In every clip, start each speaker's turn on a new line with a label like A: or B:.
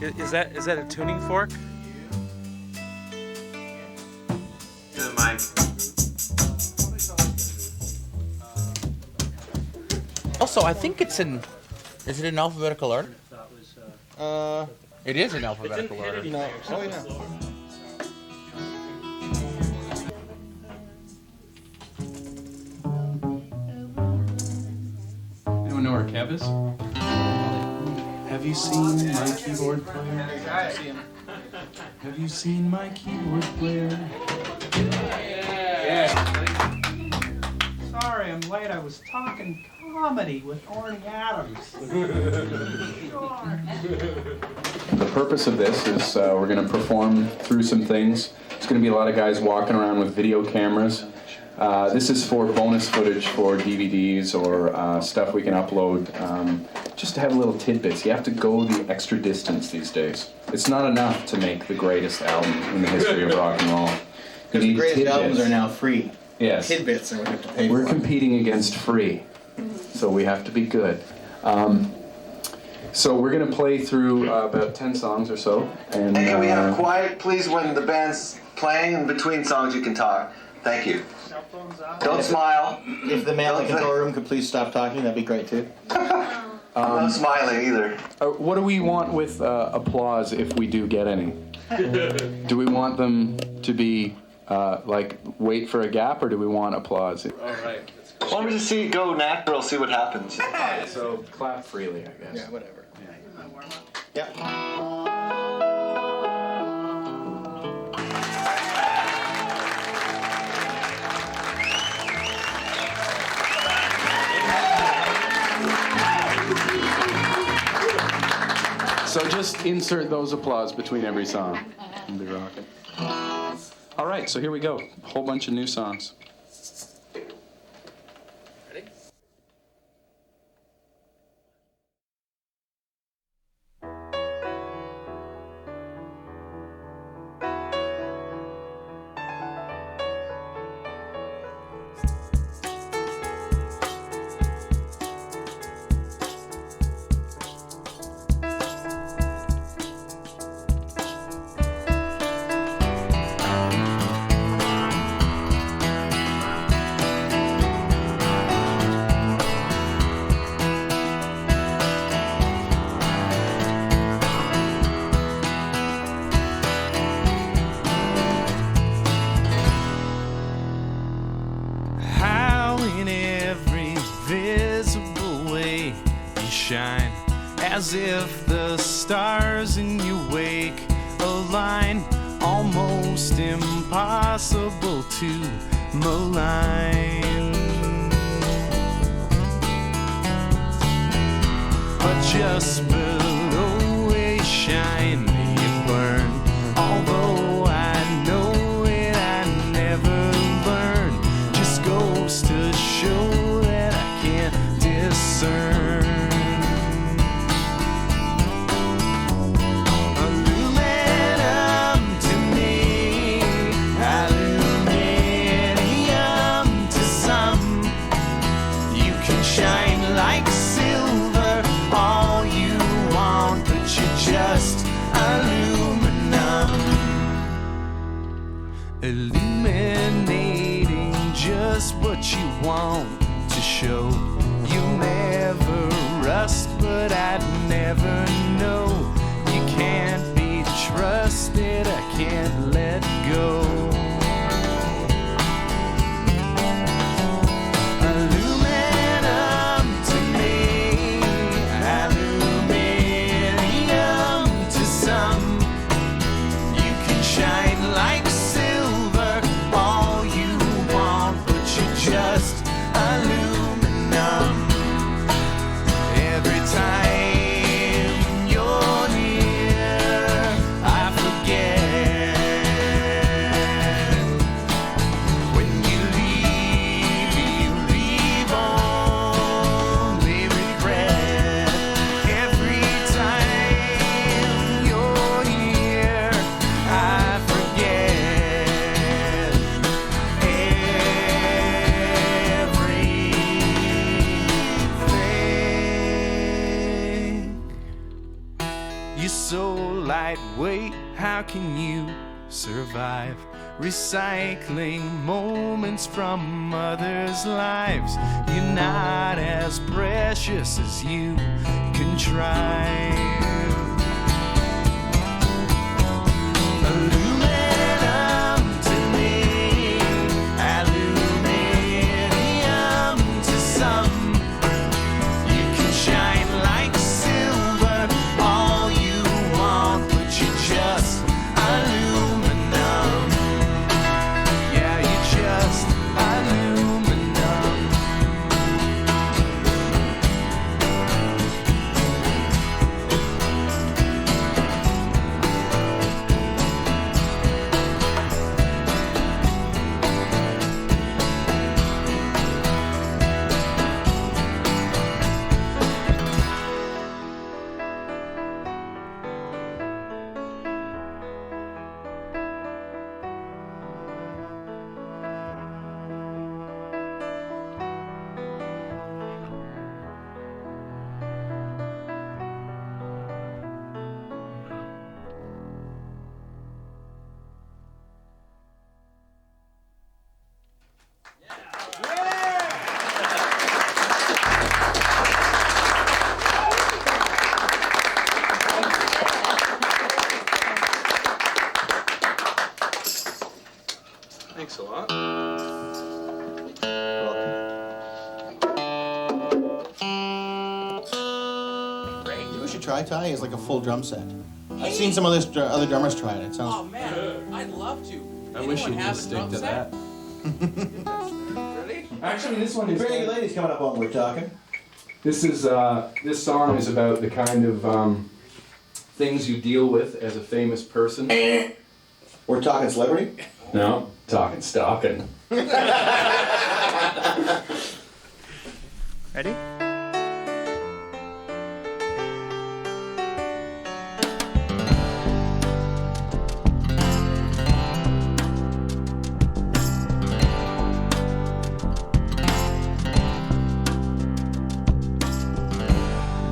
A: Is that a tuning fork?
B: To the mic.
C: Also, I think it's in. Is it in alphabetical order? It is in alphabetical order.
D: No. Oh, yeah.
E: Anyone know where Kev is? Have you seen my keyboard player? Have you seen my keyboard player?
B: Yeah.
F: Sorry, I'm late. I was talking comedy with Orny Adams.
E: The purpose of this is we're going to perform through some things. There's going to be a lot of guys walking around with video cameras. This is for bonus footage for DVDs or stuff we can upload just to have little tidbits. You have to go the extra distance these days. It's not enough to make the greatest album in the history of rock and roll.
D: Because the greatest albums are now free.
E: Yes.
D: Tidbits are what we have to pay
E: We're
D: for.
E: competing against free, so we have to be good. So we're going to play through about 10 songs or so. And
G: Hey, can we have quiet, please, when the band's playing? In between songs, you can talk. Thank you. Don't smile.
D: If the man in the control room could please stop talking, that'd be great too.
G: I'm not smiling either.
E: what do we want with applause if we do get any? Do we want them to be like wait for a gap, or do we want applause?
B: All right.
G: Why don't we just go natural, see what happens?
E: So clap freely, I guess.
D: Yeah, whatever. Yeah.
E: So just insert those applause between every song and be rocking. All right, so here we go. A whole bunch of new songs.
H: As if the stars in your wake align, almost impossible to malign. But just below a shine you burn. Although I know it, I never learn. Just goes to show that I can't discern. Illuminating just what you want to show. You'll never rust, but I'd never know. You can't be trusted, I can't let go. Aluminum to me, aluminium to some. You can shine like silver, You're so lightweight, how can you survive? Recycling moments from others' lives. You're not as precious as you contrive. Aluminum to me, aluminium to some. You can shine like silver all you want, but you're just aluminum. Yeah, you're just aluminum.
A: Thanks a lot.
D: You should try, Ty. It's like a full drum set. I've seen some other drummers try it. It sounds.
C: Oh man, I'd love to.
E: I wish you'd just stick to that.
C: Really?
E: Actually, this one is.
D: Pretty ladies coming up while we're talking.
E: This song is about the kind of things you deal with as a famous person.
D: We're talking celebrity.
E: No, talking stalking.
A: Ready?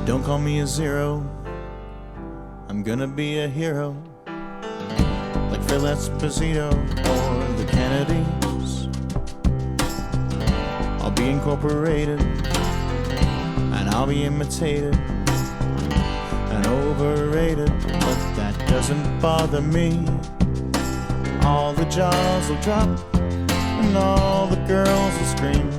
I: Don't call me a zero, I'm gonna be a hero, like Phil Esposito or the Kennedys. I'll be incorporated, and I'll be imitated and overrated, but that doesn't bother me. All the jaws will drop, and all the girls will scream,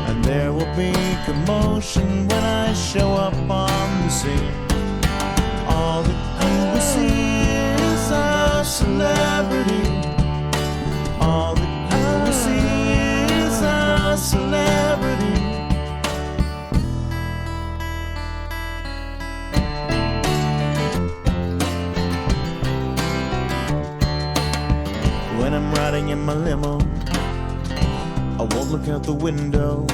I: and there will be commotion when I show up on the scene. All that you will see is a celebrity. All that you will see is a celebrity. When I'm riding in my limo, I won't look out the window.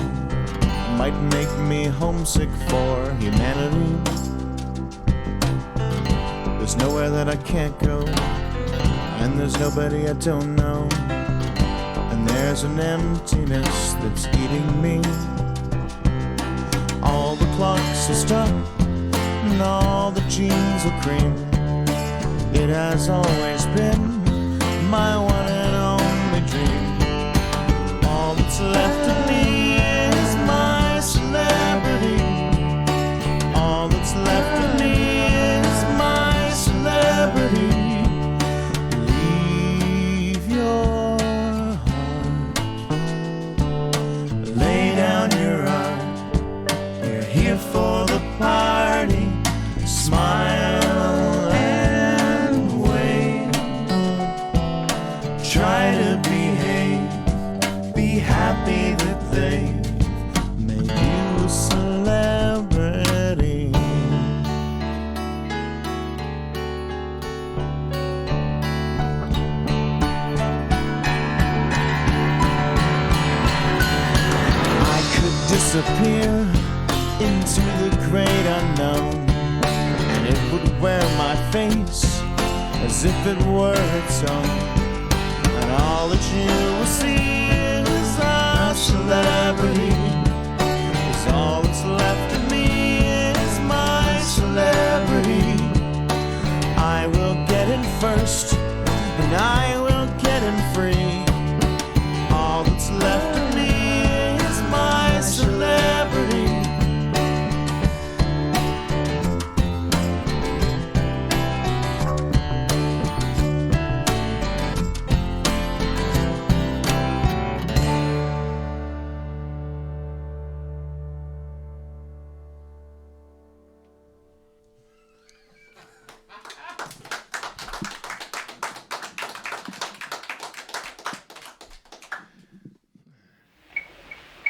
I: Might make me homesick for humanity. There's nowhere that I can't go, and there's nobody I don't know, and there's an emptiness that's eating me. All the clocks will stop, and all the jeans will cream. It has always been my one and only dream. All that's left of me is my celebrity. All that's left of me is my celebrity. Leave your heart, lay down your art. You're here for the party. Smile and wave. Try to behave. Be happy that they made you a celebrity. I could disappear into the great unknown, and it would wear my face as if it were its own. And all that you will see is a celebrity. 'Cause all that's left of me is my celebrity.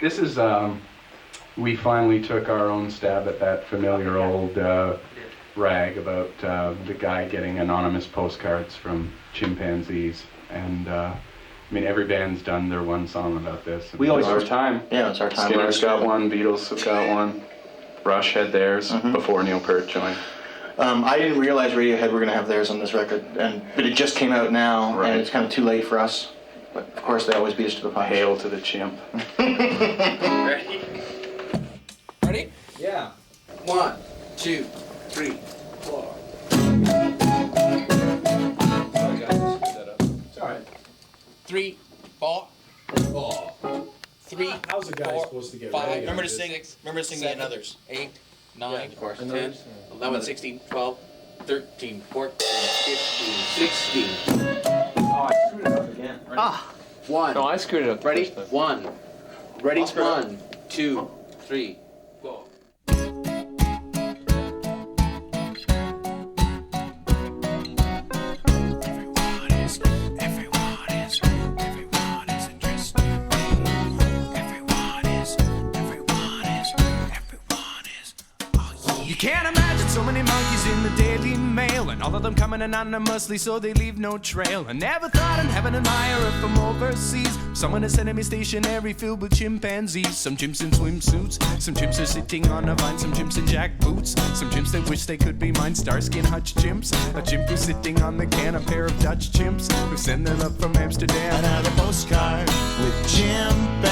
E: This is, we finally took our own stab at that familiar old rag about the guy getting anonymous postcards from chimpanzees. And I mean, every band's done their one song about this.
D: We always-
E: It's our time.
D: Yeah, it's our time.
E: Skinner's got one, Beatles have got one. Rush had theirs before Neil Peart joined.
D: I didn't realize Radiohead were going to have theirs on this record, but it just came out now,
E: Right.
D: and it's kind of too late for us. But of course, they always beat us to the punch.
E: Hail to the chimp.
C: Ready? Ready?
B: Yeah.
C: 1, 2, 3, 4.
B: It's all right.
C: 3, 4, 3.
B: How's a guy
C: 4,
B: supposed to get
C: 5.
B: ready?
C: Remember to sing the and others. 8, 9,
B: of course.
C: 10, 11, 16, 12, 13, 14, 15, 16.
B: Oh, I screwed it up again. Right.
C: 1.
E: No, I screwed it up.
C: Ready? 1. Ready?
B: I'll screw it up.
C: 1, 2, 3, 4.
H: You can't imagine so many monkeys in the Daily Mail, and all of them coming anonymously so they leave no trail. I never thought I'd have an admirer from overseas, someone is sending me stationery filled with chimpanzees. Some chimps in swimsuits, some chimps are sitting on a vine, some chimps in jack boots, some chimps that wish they could be mine, Starsky and Hutch chimps. A chimp who's sitting on the can, a pair of Dutch chimps who send their love from Amsterdam.
I: Another postcard with chimpanzees,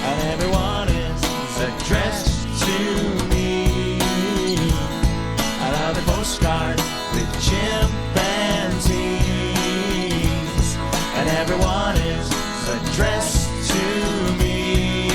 I: and everyone is addressed to me. Another postcard with chimpanzees, and everyone is addressed to me.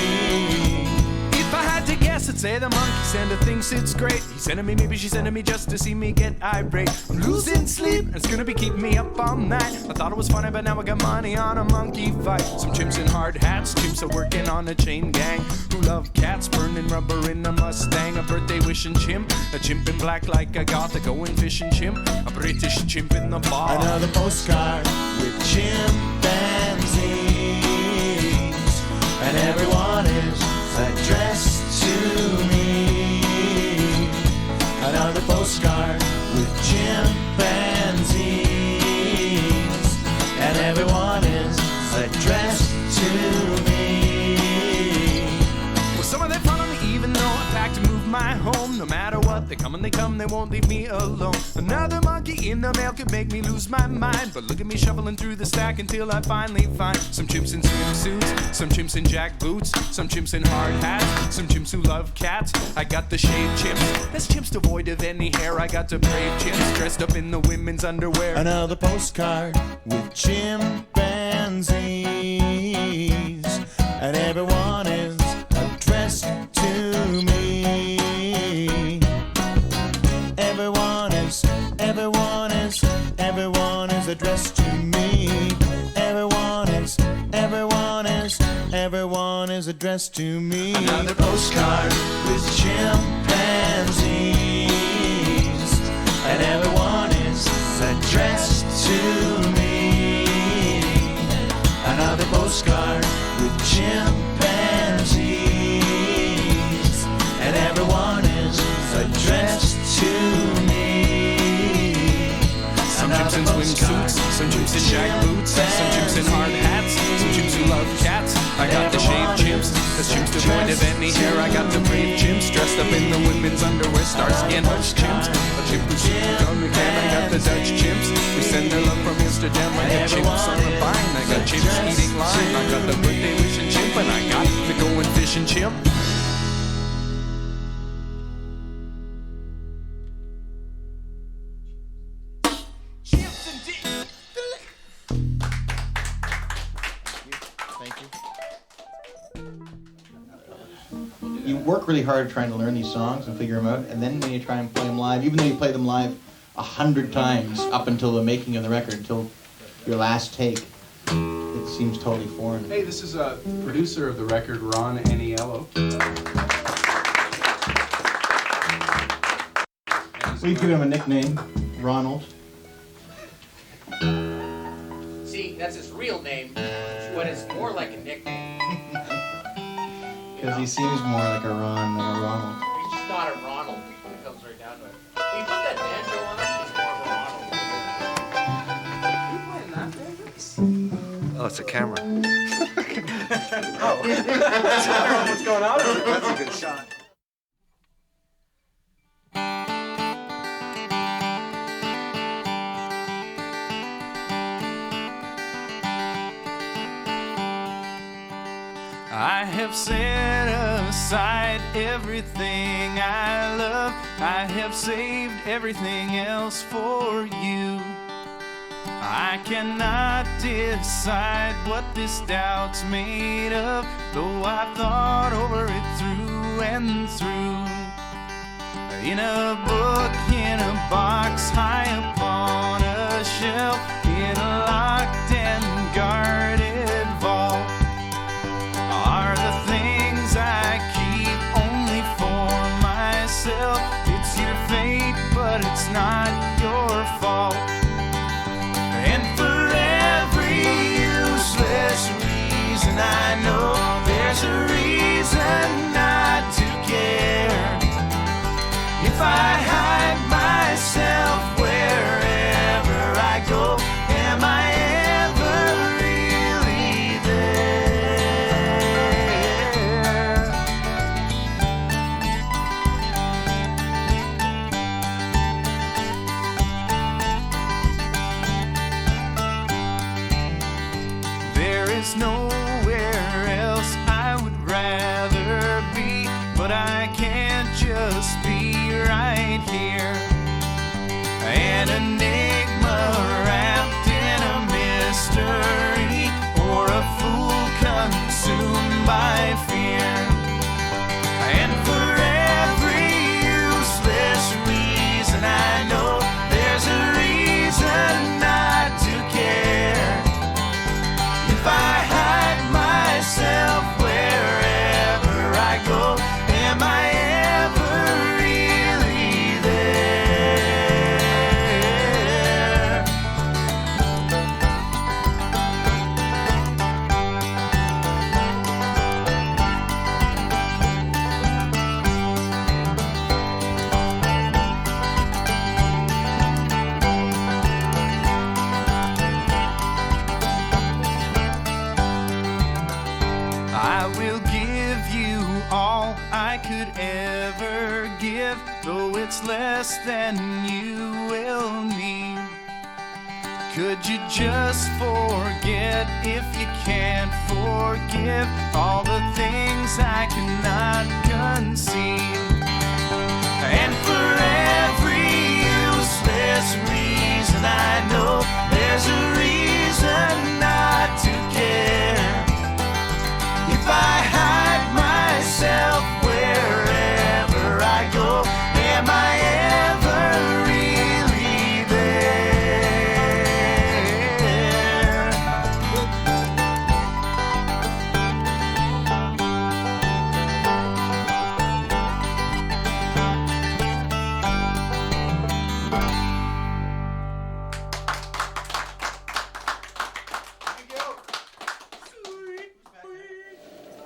H: If I had to guess, I'd say the monkey sender thinks it's great. He's sending me, maybe she's sending me just to see me get irate. I'm losing sleep, and it's gonna be keeping me up all night. I thought it was funny, but now I got money on a monkey fight. Some chimps in hard hats, chimps are working on a chain gang, who love cats, burning rubber in a Mustang. A birthday wishing chimp, a chimp in black like a goth, a going fishing chimp, a British chimp in the bar.
I: Another postcard with chimpanzees, and everyone is addressed to me. Another postcard with chimpanzees, and everyone is addressed to me.
H: Well, some of them follow me even though I packed to move my home. No matter what, they come and they come, they won't leave me alone. Another monkey in the mail could make me lose my mind, but look at me shoveling through the stack until I finally find some chimps in swimsuits, some chimps in jack boots, some chimps in hard hats, some chimps who love cats. I got the shaved chimps, that's chimps devoid of any hair. I got the brave chimps dressed up in the women's underwear.
I: Another postcard with chimpanzees, and everyone is addressed to me. Everyone is addressed to me. Everyone is addressed to me. Another postcard with chimpanzees, and everyone is addressed to me. Another postcard with chimpanzees, and everyone is addressed to me.
H: Some chimps in swimsuits, some chimps in jack boots, some chimps in hard hats, some chimps who love cats. I got the shaved chimps, the chimps devoid of any hair. I got the brave chimps dressed up in the women's underwear. Starsky and Hutch chimps, a chimp who's sitting on the can. I got the Dutch chimps who send their love from Amsterdam. I got chimps on the vine, I got chimps eating lime. I got the birthday wishing chimp, and I got the going fishing chimp.
D: Thank you. You work really hard trying to learn these songs and figure them out, and then when you try and play them live, even though you play them live 100 times up until the making of the record, until your last take, it seems totally foreign.
E: Hey, this is a producer of the record, Ron Aniello.
D: We've given him a nickname, Ronald.
C: See, That's his real name, but it's more like a nickname.
D: Because he seems more like a Ron than a Ronald.
C: He's just not a Ronald when it comes right down to it. When you put that banjo on him, he's more of a Ronald.
A: Oh, it's a camera.
B: What's going on? That's a good shot.
H: I have set aside everything I love. I have saved everything else for you. I cannot decide what this doubt's made of, though I've thought over it through and through. In a book, in a box, high upon a shelf, in a locked and guarded vault, are the things I keep only for myself. It's your fate, but it's not your fault. And for every useless reason, I know there's a reason not to care. If I hide myself wherever I go, am I ever really there? There is nowhere else I would rather be, but I can't just be right here. An enigma wrapped in a mystery, or a fool consumed by fear. And for every useless reason, I know there's a reason not to care. If I hide myself wherever I go, am I ever really there? I will give you all I could ever give, though it's less than you will need. Could you just forget if you can't forgive all the things I cannot conceive? And for every useless reason, I know there's a reason not to care. If I hide myself wherever I go, am I ever really there?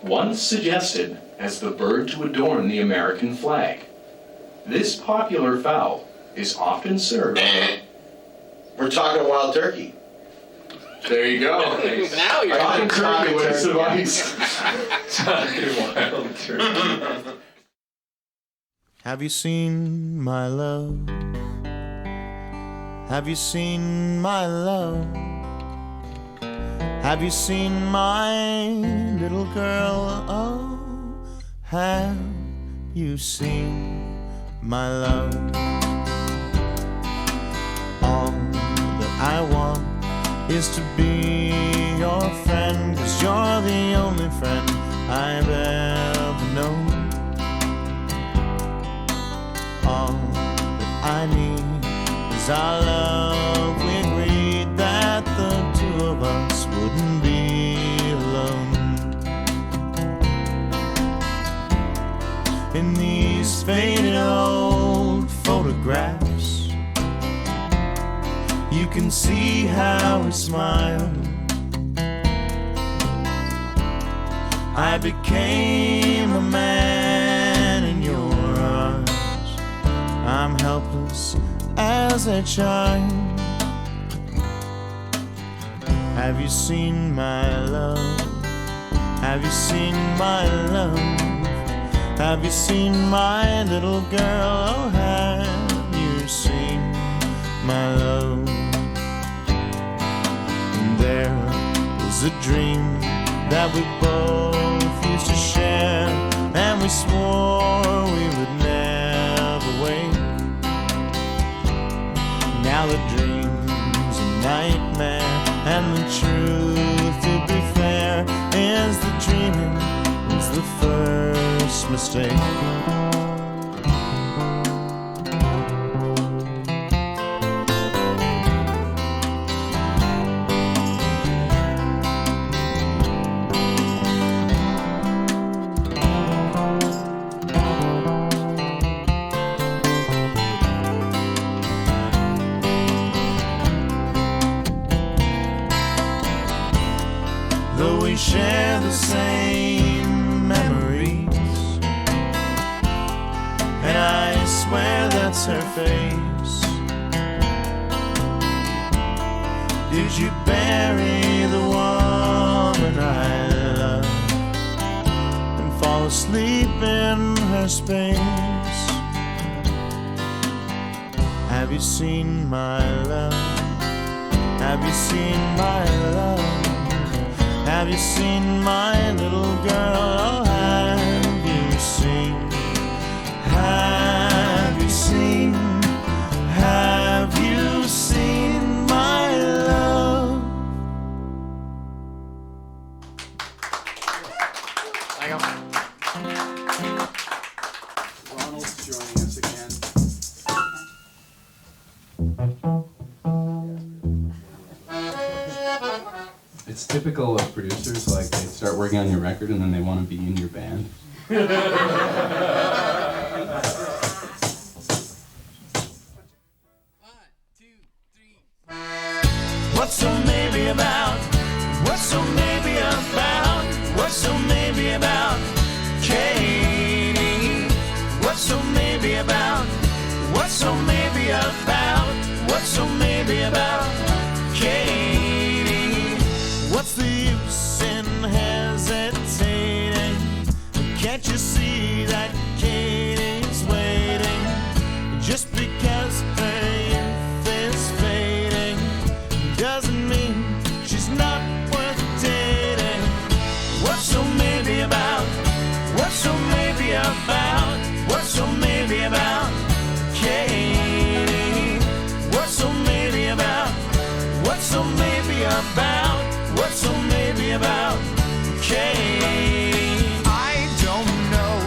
E: Once suggested as the bird to adorn the American flag. This popular fowl is often served.
G: We're talking wild turkey.
E: There you go.
C: Now you're
E: Talking turkey with
G: turkey.
E: advice.
I: Wild turkey. Have you seen my love? Have you seen my love? Have you seen my little girl? Oh, have you seen my love? All that I want is to be your friend, 'cause you're the only friend I've ever known. All that I need is our love. We agreed that the two of us wouldn't be alone. In these faded old photographs, you can see how we smiled I became a man in your arms. I'm helpless as a child. Have you seen my love? Have you seen my love? Have you seen my little girl? Oh, have you seen my love? And there was a dream that we both used to share, and we swore we would never wake. Now the dream's a nightmare, and the truth, to be fair, is the dreaming is the first mistake. Though we share the same memories, and I swear that's her face. Did you bury the woman I love and fall asleep in her space? Have you seen my love? Have you seen my love? Have you seen my little girl? Oh, have you seen? Have you seen? Have you seen my love?
B: Ronald's joining us again.
E: It's typical of producers, like they start working on your record and then they want to be in your band.
I: What's so maybe about? What's so maybe about? What's so maybe about Katie? What's so maybe about? What's so maybe about? What's so maybe about Katie? What's the use in hesitating? Can't you see that Katie's waiting? Just because her youth is fading doesn't mean she's not worth dating. What's so maybe about? What's so maybe about? What's so maybe about Katie? What's so maybe about? What's so maybe about? What's so maybe about Katie?
H: I don't know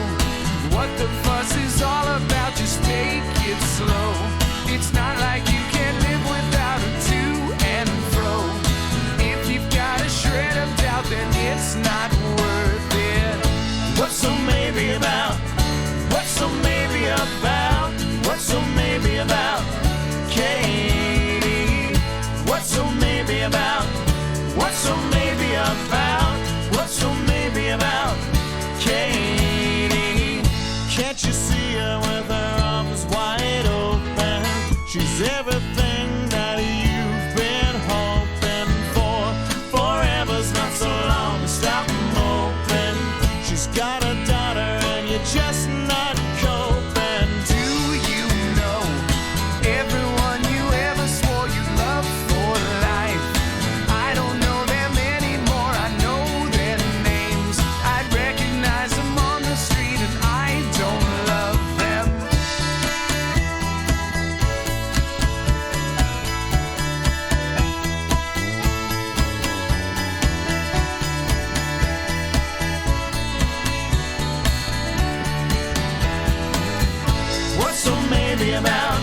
H: what the fuss is all about. Just take it slow. It's not like you can live without a to and fro. If you've got a shred of doubt, then it's not worth it.
I: What's so maybe about? What's so maybe about? What's so maybe about Katie? What's so maybe about? What's so maybe about? What's so maybe about Katie? Can't you see her with her arms wide open? She's everything that you've been hoping for. Forever's not so long, stop moping. She's got a daughter and you're just not coping.
H: Do you know everyone you ever swore you loved for life? I don't know them anymore. I know their names. I'd recognize them on the street, and I don't love them.
I: What's so maybe about?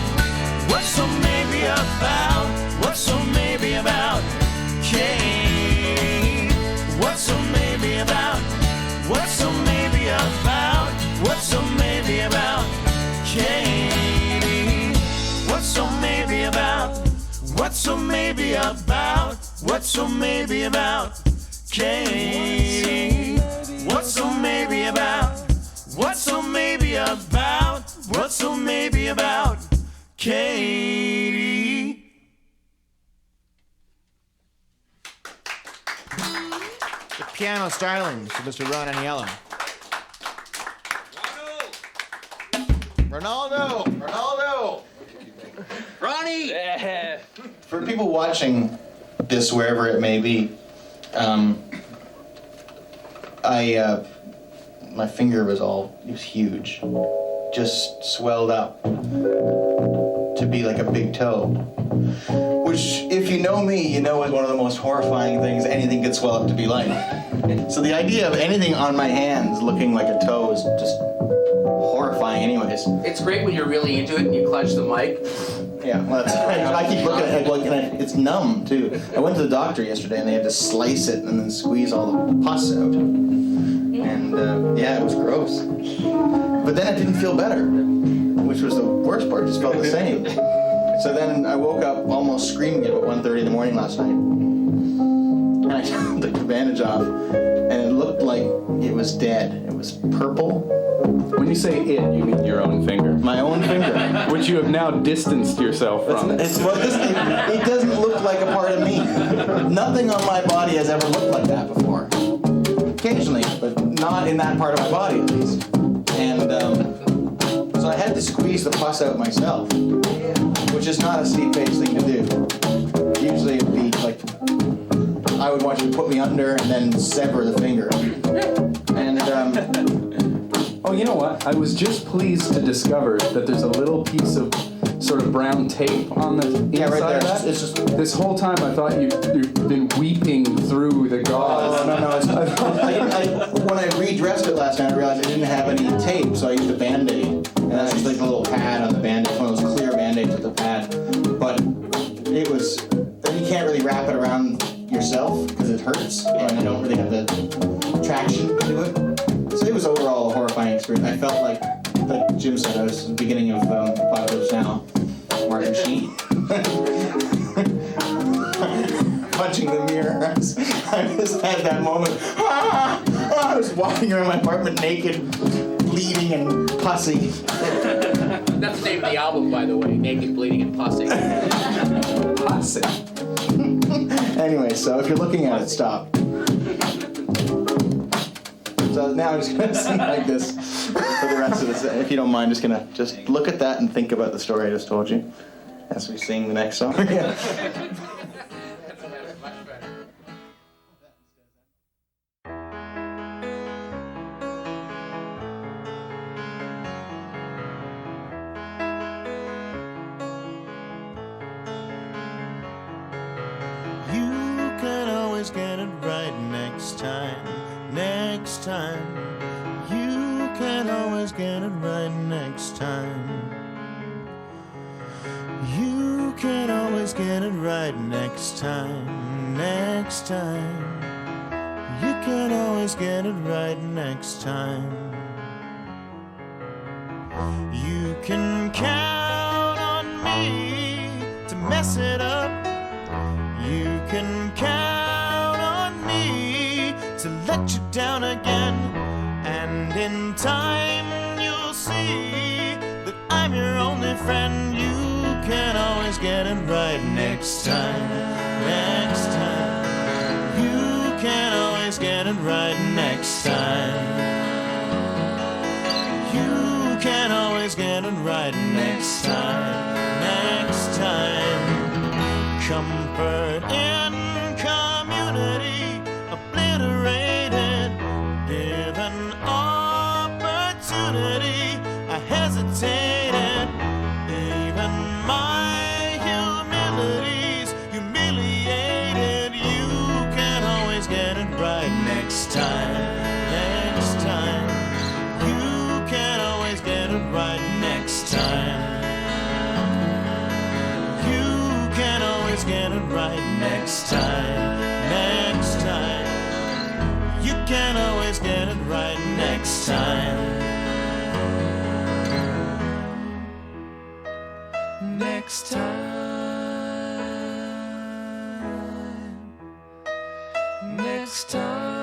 I: What's so maybe about? What's so maybe about Katie? What's so maybe about? What's so maybe about? What's so maybe about Katie? What's so maybe about? What's so maybe about? What's so maybe about Katie? What's so maybe about? What's so maybe about? What's so maybe about Katie?
J: The piano stylings of Mr. Ron Aniello.
D: Ronaldo!
C: Ronnie!
D: For people watching this wherever it may be, my finger it was huge, just swelled up to be like a big toe, which if you know me, you know is one of the most horrifying things anything could swell up to be like. So the idea of anything on my hands looking like a toe is just horrifying anyways.
C: It's great when you're really into it and you clutch the mic.
D: Yeah, well, I keep looking at it, and it's numb too. I went to the doctor yesterday and they had to slice it and then squeeze all the pus out. And yeah, it was gross. But then it didn't feel better, which was the worst part, it just felt the same. So then I woke up almost screaming at 1:30 in the morning last night. And I took the bandage off and it looked like it was dead. It was purple.
E: When you say it, you mean your own finger.
D: My own finger.
E: Which you have now distanced yourself from.
D: It doesn't look like a part of me. Nothing on my body has ever looked like that before. Occasionally, but not in that part of my body at least. And so I had to squeeze the pus out myself, which is not a Steve-based thing to do. Usually it'd be like, I would want you to put me under and then sever the finger. And
E: oh, you know what? I was just pleased to discover that there's a little piece of sort of brown tape on the inside
D: right there.
E: of that.
D: It's just...
E: This whole time I thought you've been weeping through the gauze.
D: No. When I redressed it last night, I realized I didn't have any tape, so I used a Band-Aid. And that's just like a little pad on the Band-Aid, one of those clear Band-Aids with the pad. But it was... You can't really wrap it around yourself because it hurts, and you don't really have the traction to do it. So it was overall a horrifying experience. I felt like Jim said, I was at the beginning of Apocalypse Now, Martin Sheen. Punching the mirror. I just had that moment. I was walking around my apartment naked, bleeding and pussy.
C: That's the name of the album, by the way. Naked, Bleeding, and Pussy.
D: Pussy. Anyway, so if you're looking at it, stop. So now I'm just going to sing like this for the rest of this. If you don't mind, just going to look at that and think about the story I just told you as we sing the next song. Yeah.
I: Get it right next time. Next time. You can always get it right next time. You can always get it right next time. Next time. You can always get it right next time. You can count on me to mess it up. You can count on me to let you down again. And in time you'll see that I'm your only friend. You can always get it right next time. Next time. You can always get it right next time. You can always get it right next time. Next time. Comfort in community, obliterated. Given opportunity, I hesitated. Even my humility's humiliated. You can always get it right next time. Next time. You can always get it right next time. Get it right next time. Next time. You can always get it right next time. Next time. Next time.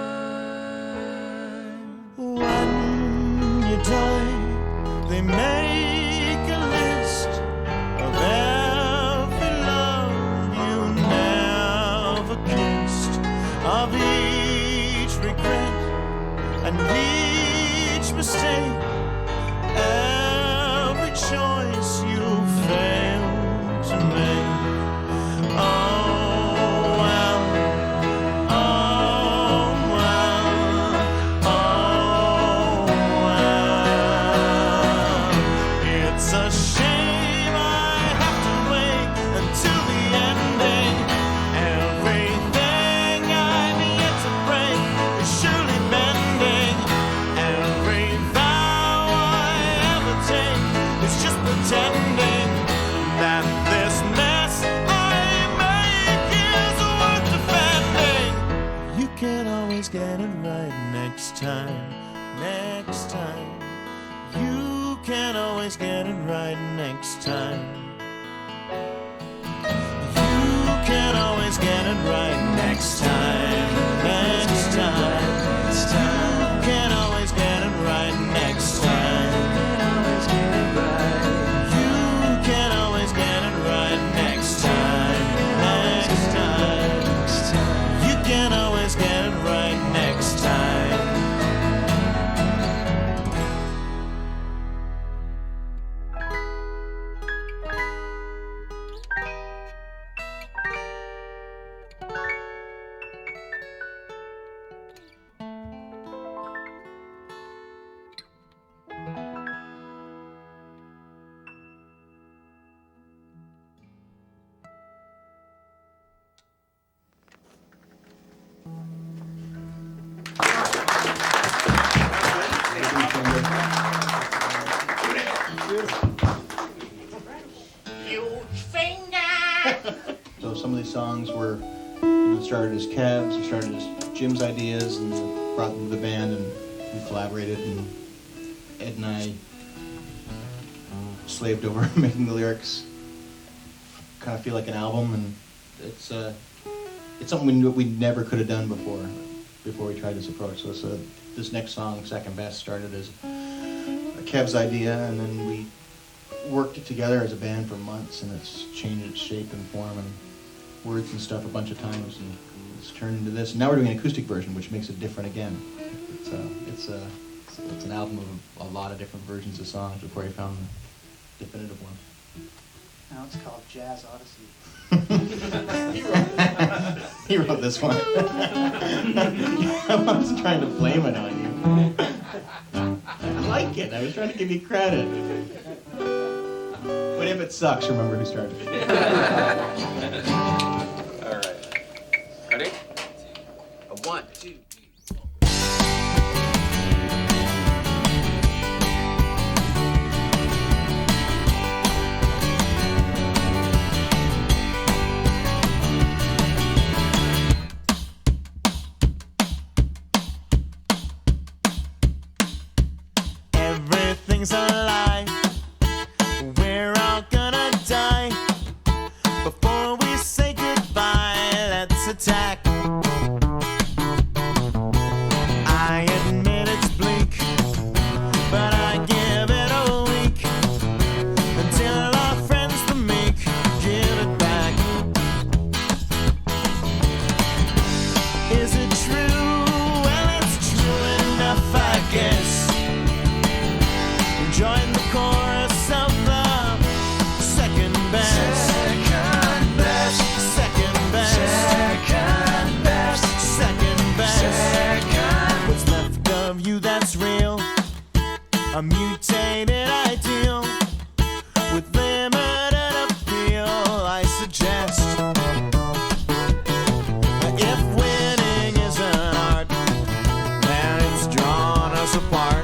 I: they make a list of every love you never kissed, of each regret and each mistake, every choice you failed to make. Oh well, oh well, oh well. It's a shame I have to wait until the ending. Everything I've yet to break is surely bending. Every vow I ever take is just pretending that this mess I make is worth defending. You can always get it right next time, next time. You can always get it right next time. You can always get it right next time, next time. You can always get it right next time. You can always get it right next time, next time. You can always get it right next time.
D: So some of these songs were, started as Kev's, started as Jim's ideas, and brought them to the band, and we collaborated, and Ed and I slaved over making the lyrics kind of feel like an album, and it's something we never could have done before we tried this approach. So this next song, Second Best, started as Kev's idea, and then we worked it together as a band for months, and it's changed its shape and form and words and stuff a bunch of times, and it's turned into this. And now we're doing an acoustic version, which makes it different again. It's an album of a lot of different versions of songs before we found the definitive one.
F: Now it's called Jazz Odyssey.
D: He wrote this one. I wasn't trying to blame it on you. I like it. I was trying to give you credit. But if it sucks, remember who started it.
A: All right. Ready? 1, 2, 3.
I: Everything's a lie. We're all gonna die. Before we say goodbye, let's attack. I admit it's bleak, but I give it a week until our friends the meek give it back. Is it true? Well, it's true enough, I guess. Join the chorus of the second best. Second best. Second best. Second best. Second best. Second. What's left of you that's real? A mutated ideal with limited appeal, I suggest. If winning is an art, then it's drawn us apart.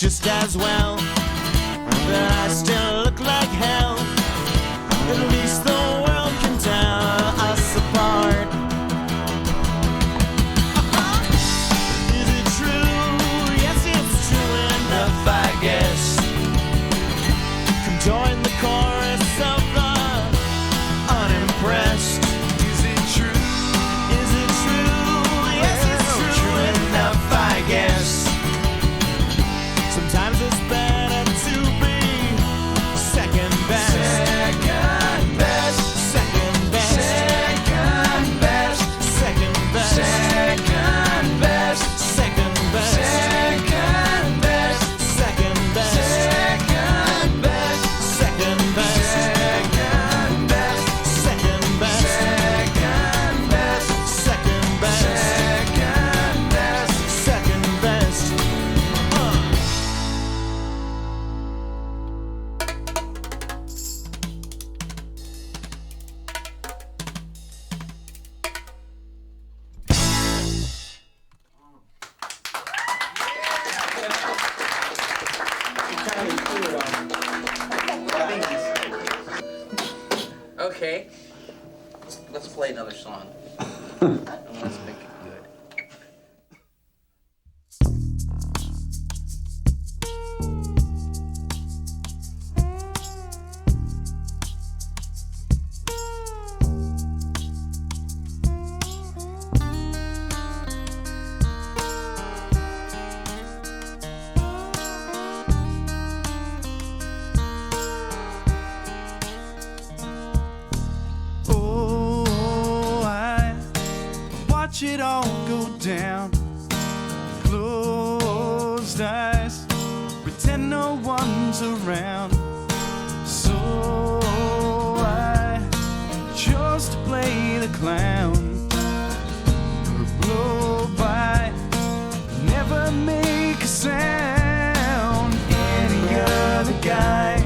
I: just as well. But I still look like hell. At least the world can tell us apart. Is it true? Yes, it's true enough, I guess. Come join the chorus of the unimpressed. Is it true? Is it true? Yes, it's true enough, I guess. Sometimes it's better to be second best. Second best. Second best. Second best. Second best. Second best. Second best. Second best. Second best. Second best. Second best. Second best. Second best. Second best. Second best. Second best. Second best.
C: Okay. Let's play another song. And let's make it good.
H: Oh, I watch it all go down. Closed eyes, pretend no one's around. So I chose to play the clown. Or blow by, never make a sound. Any other guy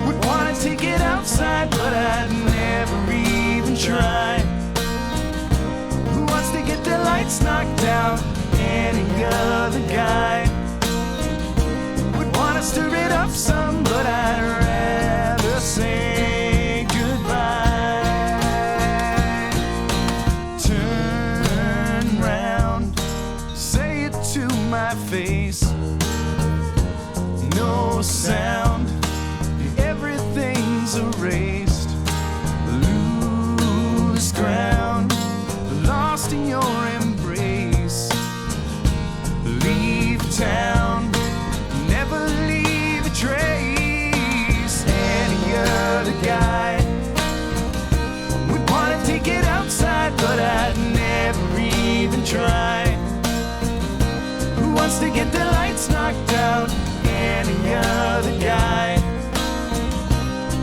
H: would wanna take it outside, but I'd never even try. Who wants to get their lights knocked out? Any other guy would wanna stir it up some, but I'd rather say goodbye. Turn round, say it to my face. No sound, everything's erased. Lose ground, lost in your embrace. Leave town, never leave a trace. Any other guy would wanna take it outside, but I'd never even try. Who wants to get the lights knocked out? Any other guy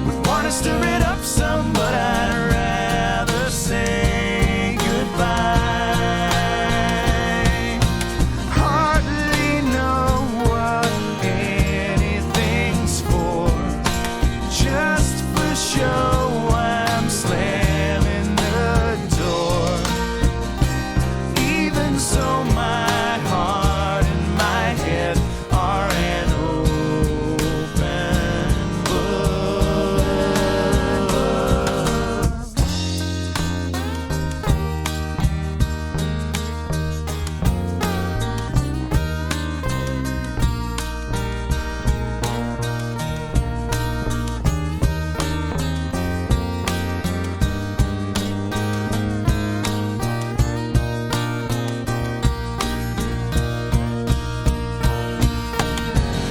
H: would wanna stir it up some, but I'd rather say goodbye. Hardly know what anything's for. Just for show, I'm slamming the door. Even so, my heart and my head are an open book.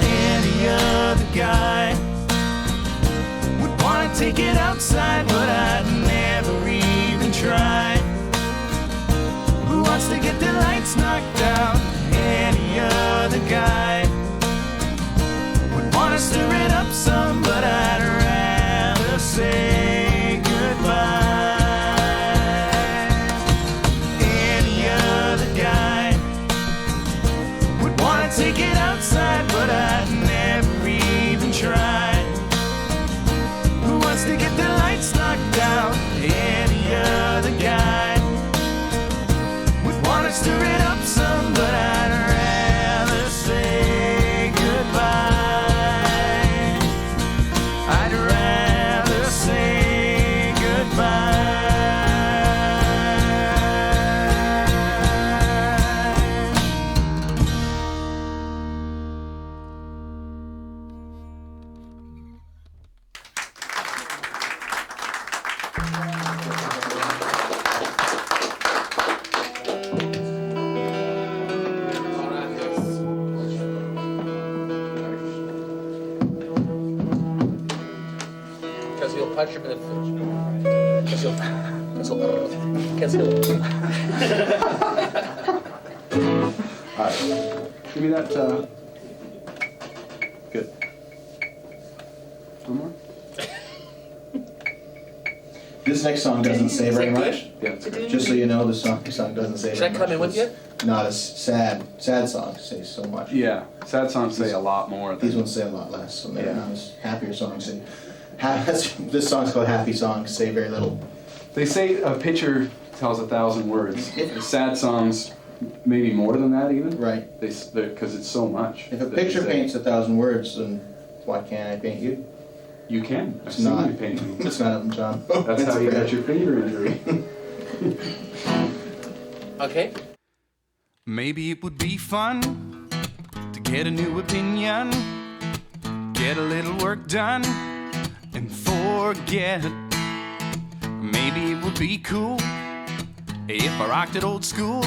H: Any other guy would wanna take it outside, but I'd never even try. Who wants to get their lights knocked out? Any other guy would wanna stir it up some, but I'd rather say goodbye. Any other guy would wanna take it outside, but I'd never even try. Who wants to get their lights knocked out? Any other guy would wanna stir it up some, but I'd rather say
C: touch it.
E: All right. Give me that. Good. One more.
D: This next song doesn't say very much.
E: Yeah, it's good.
D: Just so you know, the song doesn't say
C: Should I
D: very much.
C: come in with you?
D: Not as sad songs say so much.
E: Yeah, sad songs say a lot more.
D: These ones say a lot less, so maybe
E: Yeah.
D: not as happier songs say. This song's called Happy Songs, say very little.
E: They say a picture tells 1,000 words. Sad songs, maybe more than that even.
D: Right.
E: Because it's so much.
D: If a picture paints 1,000 words, then why can't I paint you?
E: You can. I've
D: It's
E: seen
D: not.
E: you paint me.
D: It's not, John.
E: That's how you got your finger injury.
C: Okay.
H: Maybe it would be fun to get a new opinion, get a little work done, and forget. Maybe it would be cool if I rocked it old school,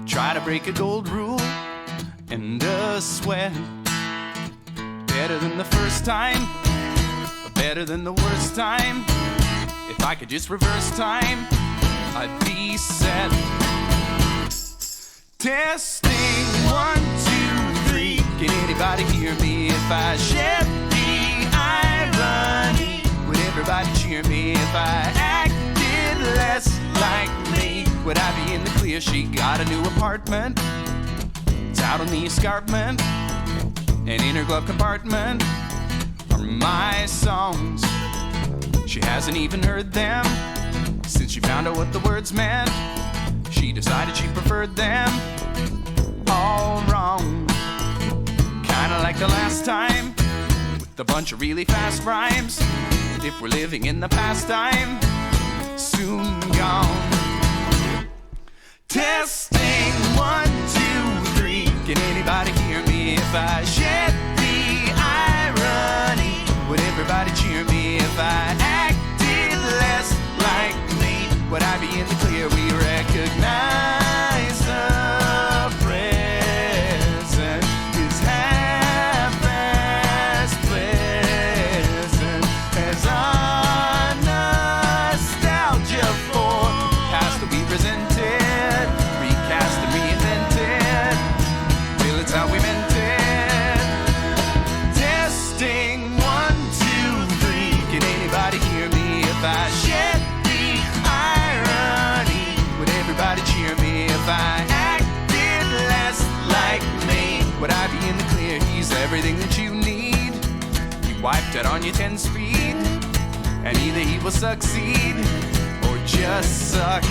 H: try to break a gold rule, and a sweat. Better than the first time, but better than the worst time. If I could just reverse time, I'd be set. Testing 1, 2, 3. Can anybody hear me if I shed the irony? Would everybody cheer me if I acted less like me? Would I be in the clear? She got a new apartment. It's out on the escarpment. And in her glove compartment are my songs. She hasn't even heard them since she found out what the words meant. She decided she preferred them all wrong. Kinda like the last time, with a bunch of really fast rhymes. If we're living in the past time, soon gone. Testing 1, 2, 3. Can anybody hear me if I shed the irony? Would everybody cheer me if I acted less like me? Would I be in the clear? We recognize the present is half as pleasant as our nostalgia for past that we presented, recast and reinvented. Well, it's how we meant it. Testing 1, 2, 3. Can anybody hear me if I shed the irony? Would everybody cheer me if I acted less like me? Would I be in the clear? He's everything that you need. You wiped it on your 10 speed, and either he will succeed or just suck.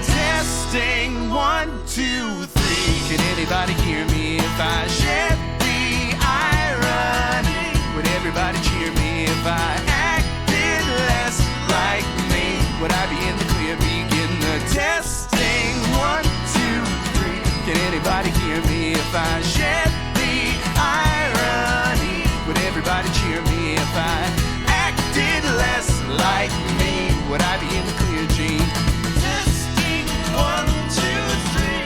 H: Testing 1, 2, 3. Can anybody hear me if I shed the irony? Would everybody cheer me if I acted less like me? Would I be in the clear? Begin the testing 1, 2, 3. Can anybody hear me if I shed the irony? Would everybody cheer me if I acted less like me? Would I be in the clear, Gene? Testing 1, 2, 3.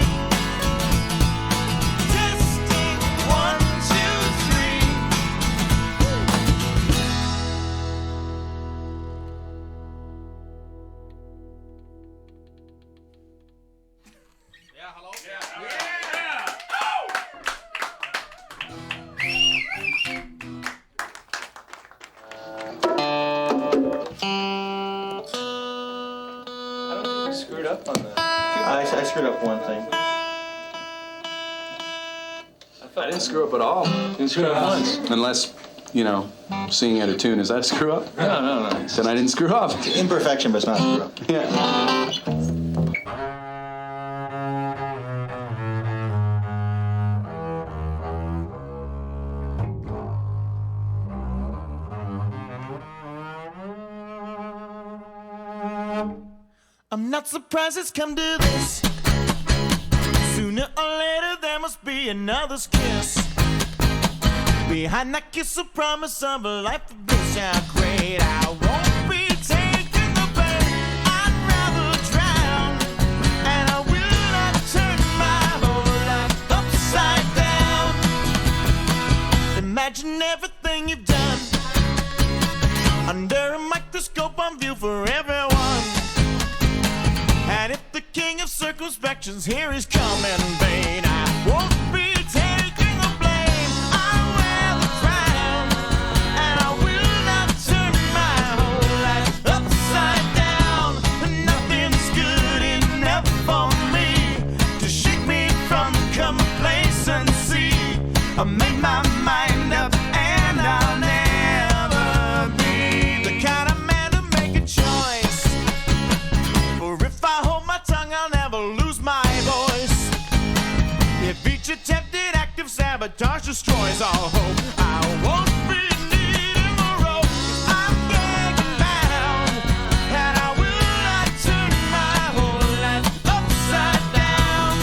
H: Testing 1, 2, 3.
C: Yeah, hello?
A: I don't think we screwed up on that.
B: I screwed up one thing.
A: I didn't screw up at all. Didn't screw up once.
E: Unless, singing out of tune. Is that a screw up?
A: No.
E: Then I didn't screw up.
D: Imperfection, but it's not a screw up.
E: Yeah.
I: I'm not surprised it's come to this. Sooner or later there must be another's kiss. Behind that kiss, a promise of a life of bliss. How great I won't be taking the bait. I'd rather drown, and I will not turn my whole life upside down. Imagine everything you've done. 'cause here is come in vain. I won't be taking the blame. I wear the crown, and I will not turn my whole life upside down. Nothing's good enough for me to shake me from complacency. I made my mind up, and I'll never be the kind of man to make a choice. For if I hold my tongue, I'll never lose my voice. If each attempted act of sabotage destroys all hope, I won't be needing the rope. I'm getting bound, and I will not turn my whole life upside down.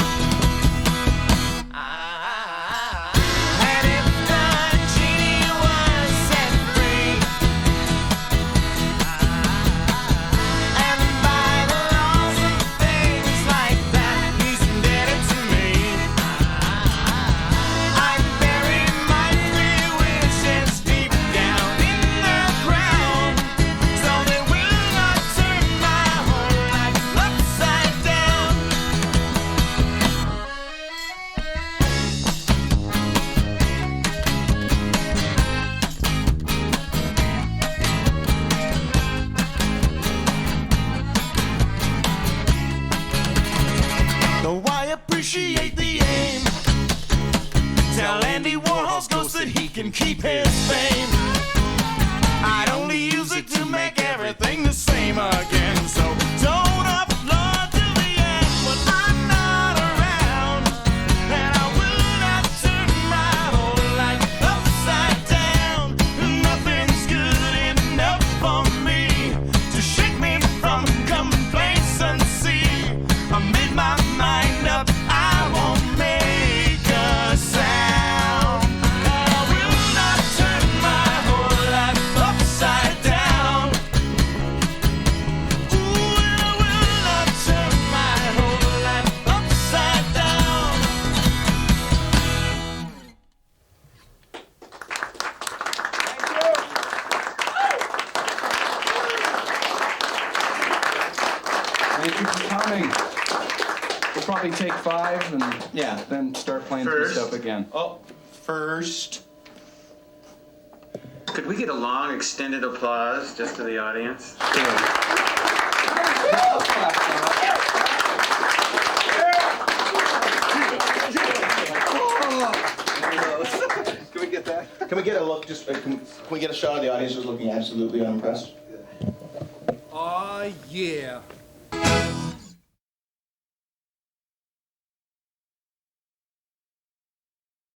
I: And if the genie was set free, and by the laws of things like that, he's indebted to me, I'd bury my three wishes deep down in the ground, so they will not turn my whole life upside down. Though I appreciate the aim, tell Andy Warhol's ghost that he can keep his fame. I'd only use it to make everything the same again. So don't applaud to the end when I'm not around, and I will not turn my whole life upside down. Nothing's good enough for me to shake me from complacency. I made my mind up, I won't make a sound. I will not turn my whole life upside down. Ooh, and I will not turn my whole life upside down.
E: Thank you for coming. We'll probably take 5 and
B: Yeah.
E: then start playing through
G: First.
E: stuff again.
B: Oh, first.
A: Could we get a long extended applause just to the audience?
G: Can we get that?
D: Can we get a look? Can we get a shot of the audience just looking absolutely unimpressed?
F: Oh, yeah.